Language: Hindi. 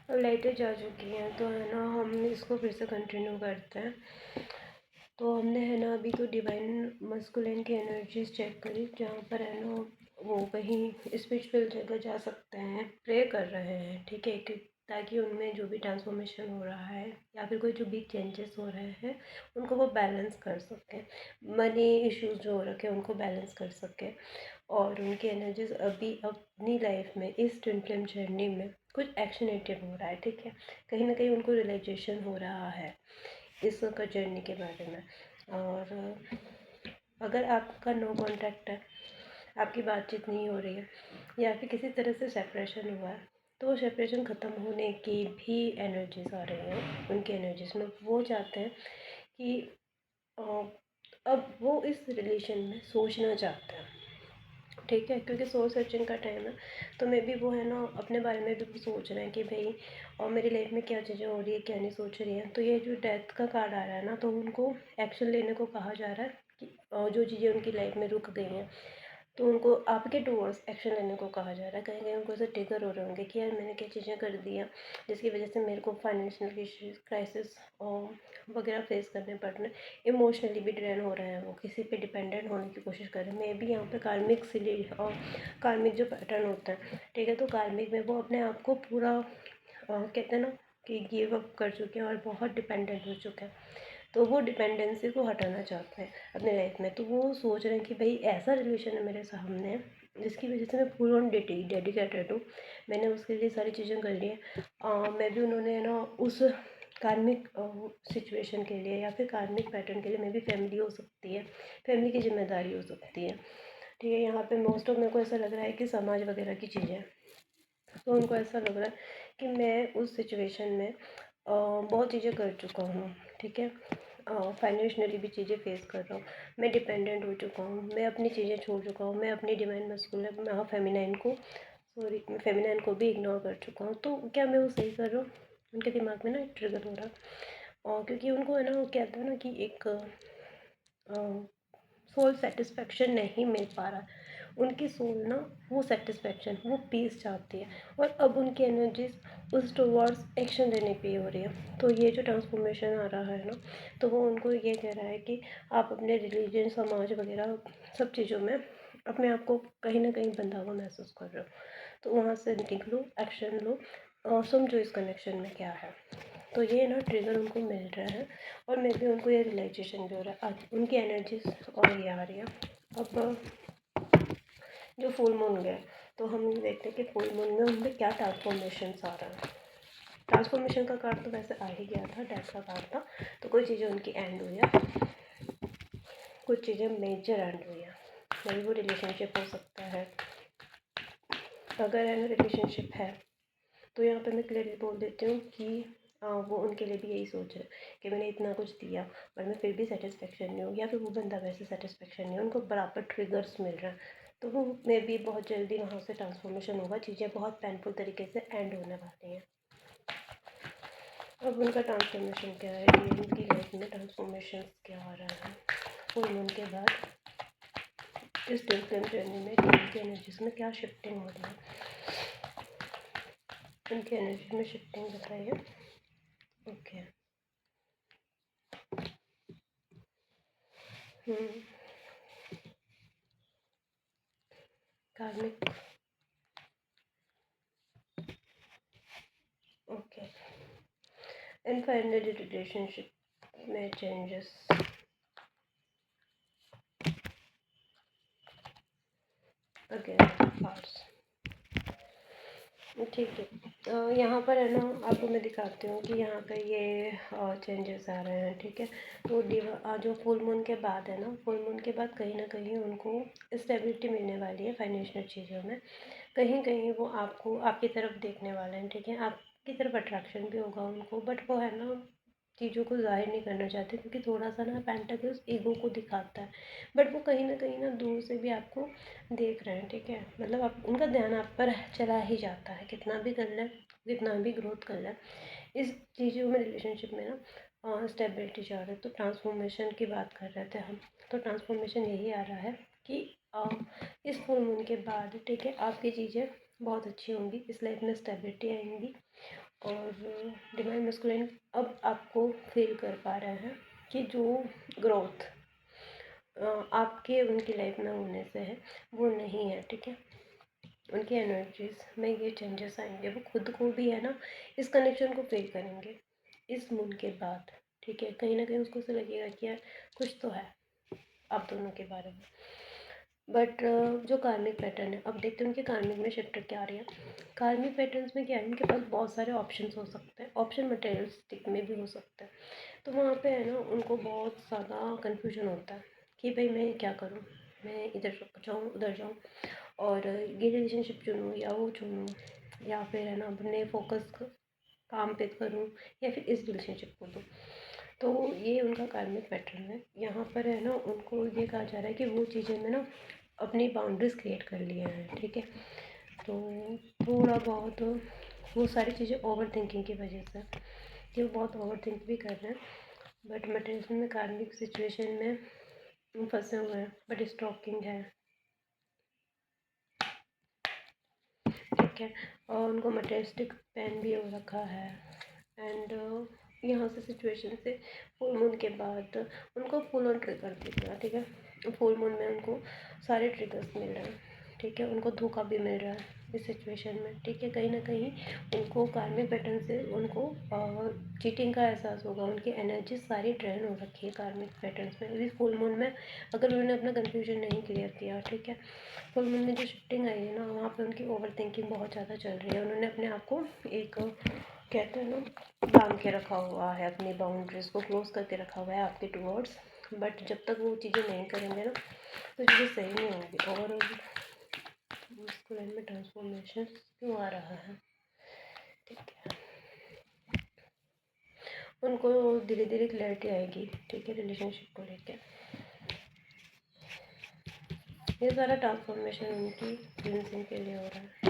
और लाइटें जा चुकी हैं, तो है ना हम इसको फिर से कंटिन्यू करते हैं। तो हमने है ना अभी तो डिवाइन मस्कुलिन की एनर्जीज चेक करी, जहाँ पर है ना वो कहीं स्पिरिचुअल जगह जा सकते हैं, प्रे कर रहे हैं, ठीक है, ताकि उनमें जो भी ट्रांसफॉर्मेशन हो रहा है या फिर कोई जो भी चेंजेस हो रहे हैं उनको वो बैलेंस कर सकें, मनी इश्यूज जो हो रखे हैं उनको बैलेंस कर सकें। और उनकी एनर्जीज अभी अपनी लाइफ में इस ट्विन फ्लेम जर्नी में कुछ एक्शनेटिव हो रहा है, ठीक है, कहीं ना कहीं उनको रियलाइजेशन हो रहा है इस जर्नी के बारे में। और अगर आपका नो कॉन्टैक्ट है, आपकी बातचीत नहीं हो रही है या फिर किसी तरह से सेपरेशन हुआ है, तो वो सेपरेशन ख़त्म होने की भी एनर्जीज आ रही हैं उनकी एनर्जीज में। वो चाहते हैं कि अब वो इस रिलेशन में सोचना चाहते हैं, ठीक है, क्योंकि सोल सर्चिंग का टाइम है। तो मे बी वो है ना अपने बारे में भी सोच रहे हैं कि भाई और मेरी लाइफ में क्या चीज़ें हो रही है, क्या नहीं सोच रही हैं। तो ये जो डेथ का कार्ड आ रहा है ना, तो उनको एक्शन लेने को कहा जा रहा है कि जो चीज़ें उनकी लाइफ में रुक गई हैं तो उनको आपके टूवर्ड्स एक्शन लेने को कहा जा रहा है। कहीं कहीं उनको ऐसे ट्रिगर हो रहे होंगे कि यार मैंने क्या चीज़ें कर दी हैं जिसकी वजह से मेरे को फाइनेंशियल क्राइसिस वगैरह फेस करने पड़ रहे हैं, इमोशनली भी ड्रेन हो रहे हैं, वो किसी पे डिपेंडेंट होने की कोशिश कर रहे हैं। मे बी यहाँ पे कार्मिक सिली और कार्मिक जो पैटर्न होता है, ठीक है, तो कार्मिक में वो अपने आप को पूरा कहते हैं ना कि गिव अप कर चुके हैं और बहुत डिपेंडेंट हो चुके हैं। तो वो डिपेंडेंसी को हटाना चाहते हैं अपने लाइफ में। तो वो सोच रहे हैं कि भाई ऐसा रिलेशन है मेरे सामने जिसकी वजह से मैं फुल ऑन डेडिकेटेड हूँ, मैंने उसके लिए सारी चीज़ें कर ली हैं। मैं भी उन्होंने ना उस कार्मिक सिचुएशन के लिए या फिर कार्मिक पैटर्न के लिए मैं भी फैमिली हो सकती है, फैमिली की जिम्मेदारी हो सकती है, ठीक है। यहाँ पे मोस्ट ऑफ मेरे को ऐसा लग रहा है कि समाज वगैरह की चीज़ें, तो उनको ऐसा लग रहा है कि मैं उस सिचुएशन में बहुत चीज़ें कर चुका हूँ, ठीक है, फाइनेंशियली भी चीज़ें फेस कर रहा हूँ, मैं डिपेंडेंट हो चुका हूँ, मैं अपनी चीज़ें छोड़ चुका हूँ, मैं अपनी डिवाइन मस्कुलिन फेमिनाइन को भी इग्नोर कर चुका हूँ। तो क्या मैं वो सही कर रहा हूँ? उनके दिमाग में ना एक ट्रिगर हो रहा है, और क्योंकि उनको है ना वो कहते हैं ना कि एक सोल सेटिस्फेक्शन नहीं मिल पा रहा, उनकी सोल ना वो सेटिस्फेक्शन, वो पीस चाहती है, और अब उनकी एनर्जीज उस टुवर्ड्स एक्शन लेने पे हो रही है। तो ये जो ट्रांसफॉर्मेशन आ रहा है ना, तो वो उनको ये कह रहा है कि आप अपने रिलीजन, समाज वगैरह सब चीज़ों में अपने आप को कहीं ना कहीं बंधा हुआ महसूस कर रहे हो, तो वहाँ से निकलो, एक्शन लो और समझो इस कनेक्शन में क्या है। तो ये ना ट्रिगर उनको मिल रहा है, और मे बी उनको ये रियलाइजेशन भी हो रहा है। आज उनकी एनर्जीज और ये आ रही है। अब जो फुल मून गए, तो हम देखते हैं कि फुल मून में उनमें क्या ट्रांसफॉर्मेशंस आ रहा है। ट्रांसफॉर्मेशन का कार्ड तो वैसे आ ही गया था, डेथ का कार्ड था, तो कोई चीज़ें उनकी एंड हुई है, कुछ चीज़ें मेजर एंड हुई है। मेरी वो रिलेशनशिप हो सकता है, अगर है ना रिलेशनशिप है तो यहाँ पे मैं क्लियरली बोल देती हूँ कि वो उनके लिए भी यही सोच है कि मैंने इतना कुछ दिया पर मैं फिर भी सेटिस्फेक्शन नहीं हूँ, या फिर वो बंदा वैसे सेटिस्फेक्शन नहीं है, उनको बराबर ट्रिगर्स मिल रहा है। तो वो मे भी बहुत जल्दी वहाँ से ट्रांसफॉर्मेशन होगा, चीज़ें बहुत पेनफुल तरीके से एंड होने वाली हैं। अब उनका ट्रांसफॉर्मेशन क्या है, ये उनकी लाइफ में ट्रांसफॉर्मेशन क्या आ रहा है फुल मून के बाद, इस ट्विन फ्लेम जर्नी में उनकी एनर्जीज में क्या शिफ्टिंग हो रही है, उनकी एनर्जी में शिफ्टिंग बताइए। ओके। कार्मिक, ओके, एंड फाइनली रिलेशनशिप में चेंजेस, अगेन कार्ड्स, ठीक है। यहाँ पर है ना आपको मैं दिखाती हूँ कि यहाँ पे ये चेंजेस आ रहे हैं, ठीक है। तो जो फुल मून के बाद है ना, फुल मून के बाद कहीं ना कहीं उनको स्टेबिलिटी मिलने वाली है फाइनेंशियल चीज़ों में, कहीं कहीं वो आपको आपकी तरफ देखने वाले हैं, ठीक है, आपकी तरफ अट्रैक्शन भी होगा उनको, बट वो है ना चीज़ों को ज़ाहिर नहीं करना चाहते, क्योंकि थोड़ा सा ना पेंटाकल्स ईगो को दिखाता है, बट वो कहीं ना दूर से भी आपको देख रहे हैं, ठीक है, मतलब आप उनका ध्यान आप पर चला ही जाता है, कितना भी कर लें, कितना भी ग्रोथ कर लें, इस चीज़ों में रिलेशनशिप में ना स्टेबिलिटी चाह रहे। तो ट्रांसफॉर्मेशन की बात कर रहे थे हम, तो ट्रांसफॉर्मेशन यही आ रहा है कि इस फुल मून के बाद, ठीक है, आपकी चीज़ें बहुत अच्छी होंगी, इस लाइफ में स्टेबिलिटी आएंगी। और डिवाइन मस्कुलिन अब आपको फील कर पा रहे हैं कि जो ग्रोथ आपके उनकी लाइफ में होने से है वो नहीं है, ठीक है। उनकी एनर्जीज में ये चेंजेस आएंगे, वो खुद को भी है ना इस कनेक्शन को फील करेंगे इस मून के बाद, ठीक है। कहीं ना कहीं उसको ऐसा लगेगा कि यार कुछ तो है आप दोनों के बारे में। बट जो कार्मिक पैटर्न है, अब देखते हैं उनके कार्मिक में शिफ्ट क्या आ रही है। कार्मिक पैटर्न्स में क्या है, उनके पास बहुत सारे ऑप्शंस हो सकते हैं, ऑप्शन मटेरियलिस्टिक में भी हो सकता है। तो वहाँ पे है ना उनको बहुत ज़्यादा कन्फ्यूजन होता है कि भाई मैं क्या करूँ, मैं इधर जाऊँ उधर जाऊँ, और ये रिलेशनशिप चुनूँ या वो चुनूँ, या फिर है ना अपने फोकस काम पे करूँ, या फिर इस रिलेशनशिप को दूँ। तो ये उनका कार्मिक पैटर्न है। यहाँ पर है ना उनको ये कहा जा रहा है कि वो चीज़ें में ना अपनी बाउंड्रीज क्रिएट कर लिए हैं, ठीक है। तो थोड़ा बहुत वो सारी चीज़ें ओवर थिंकिंग की वजह से कि वो बहुत ओवर थिंक भी कर रहे हैं, बट मटेरियल में कार्मिक सिचुएशन में फंसे हुए हैं, बट स्टॉकिंग है, ठीक है। और उनको मटेरियलिस्टिक पेन भी हो रखा है। एंड यहाँ से सिचुएशन से फुल मून के बाद उनको फुल ऑन ट्रिगर दिख रहा है, ठीक है। फुल मून में उनको सारे ट्रिगर्स मिल रहे हैं, ठीक है। उनको धोखा भी मिल रहा है इस सिचुएशन में, ठीक है। कहीं ना कहीं उनको कार्मिक पैटर्न से उनको चीटिंग का एहसास होगा, उनकी एनर्जी सारी ड्रेन हो रखी है कार्मिक पैटर्न्स में इस फुल मून में, अगर उन्होंने अपना कन्फ्यूजन नहीं क्लियर किया, ठीक है। फुल मून में जो शिफ्टिंग आई है ना, वहाँ पे उनकी ओवर थिंकिंग बहुत ज़्यादा चल रही है। उन्होंने अपने आप को एक कहते हैं ना बांध के रखा हुआ है, अपनी बाउंड्रीज को क्लोज करके रखा हुआ है आपके टूवर्ड्स, बट जब तक वो चीज़ें नहीं करेंगे ना तो चीज़ें सही नहीं होंगी। और उसको लाइन में ट्रांसफॉर्मेशन क्यों आ रहा है, ठीक है। उनको धीरे धीरे क्लैरिटी आएगी, ठीक है, रिलेशनशिप को लेकर। ये सारा ट्रांसफॉर्मेशन उनकी क्लींजिंग के लिए हो रहा है।